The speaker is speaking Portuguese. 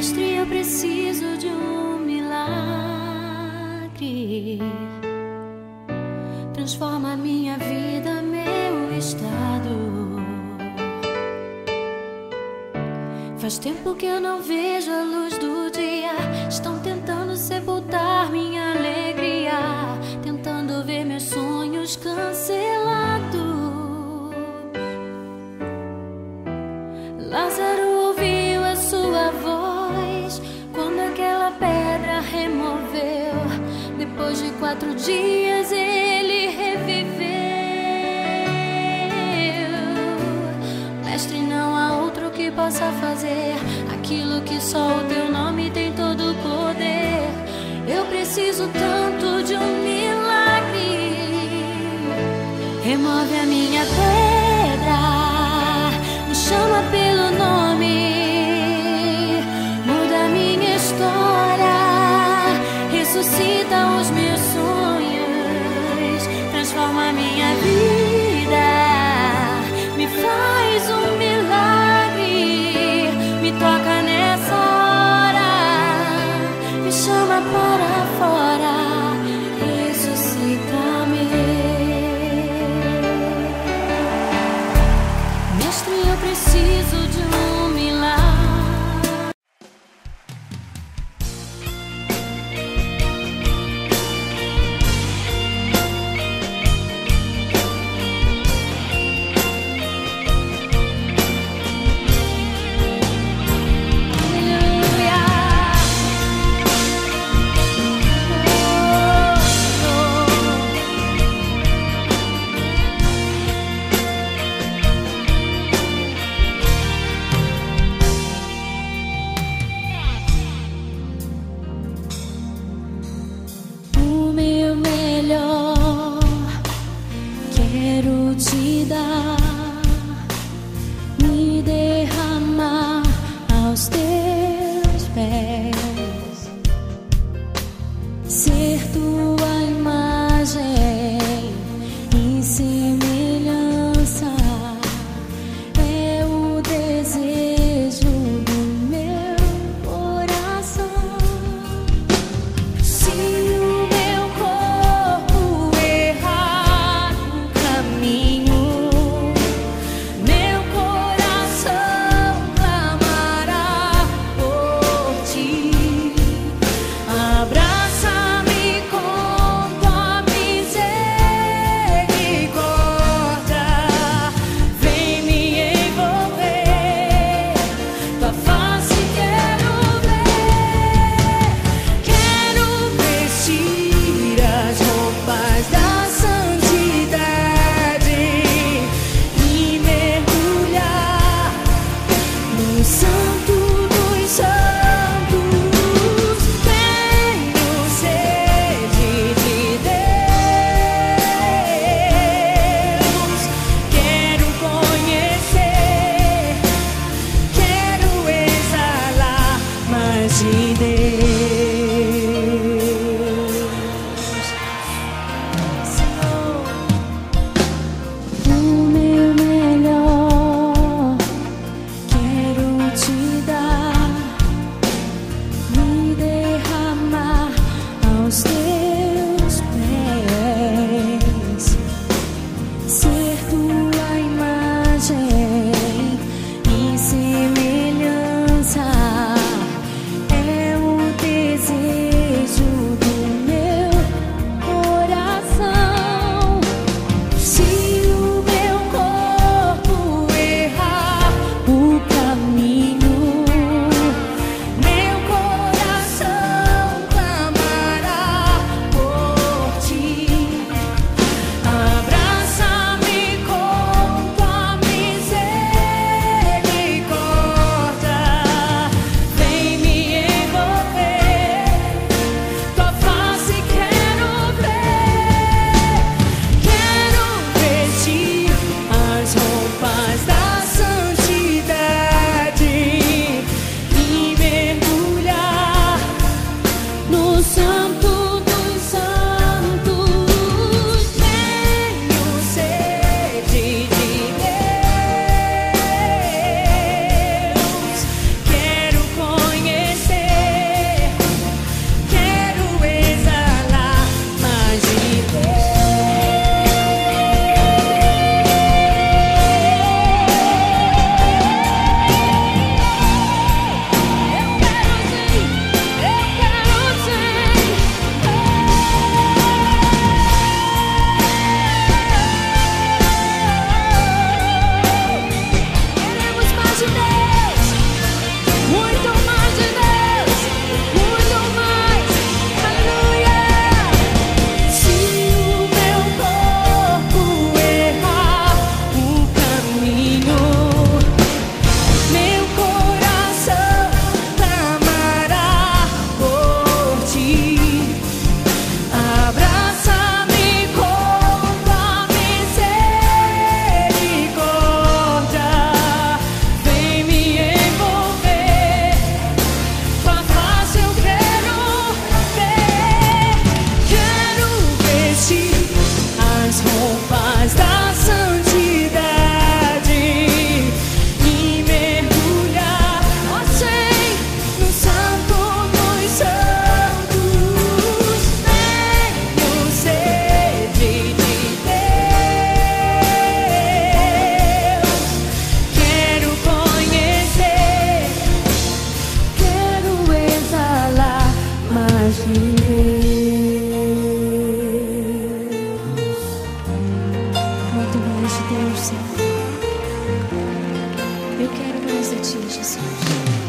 Mestre, eu preciso de um milagre. Transforma minha vida, meu estado. Faz tempo que eu não vejo a luz do dia. Estão tentando sepultar minha alegria, tentando ver meus sonhos cancelados. Lázaro ouviu a sua voz quando aquela pedra removeu. Depois de 4 dias ele reviveu. Mestre, não há outro que possa fazer aquilo que só o teu nome tem todo o poder. Eu preciso tanto de um milagre. Remove a minha pedra, me chama pelo nome, muda a minha história, ressuscita os meus sonhos, transforma a minha vida, me faz um milagre, me toca nessa hora, me chama para fora, ressuscita-me. Mestre, eu preciso de um milagre. Quero te dar, me derramar aos teus pés, ser tua imagem e semelhança, é o desejo do meu coração. Se o meu corpo errar caminho, meu coração clamará por ti. Abraça-me com tua misericórdia, vem me envolver, tua face quero ver. Quero vestir as roupas da santidade e mergulhar no Santo dos Santos. Tenho sede de Deus, quero conhecer, quero exalar mais de Deus. Senhor, o meu melhor quero te dar, me derramar aos teus pés, ser tua imagem e semelhança, é o desejo do meu coração. Se o meu corpo errar o caminho, meu coração clamará por ti. Abraça-me com tua misericórdia, Eu quero mais de ti, Jesus.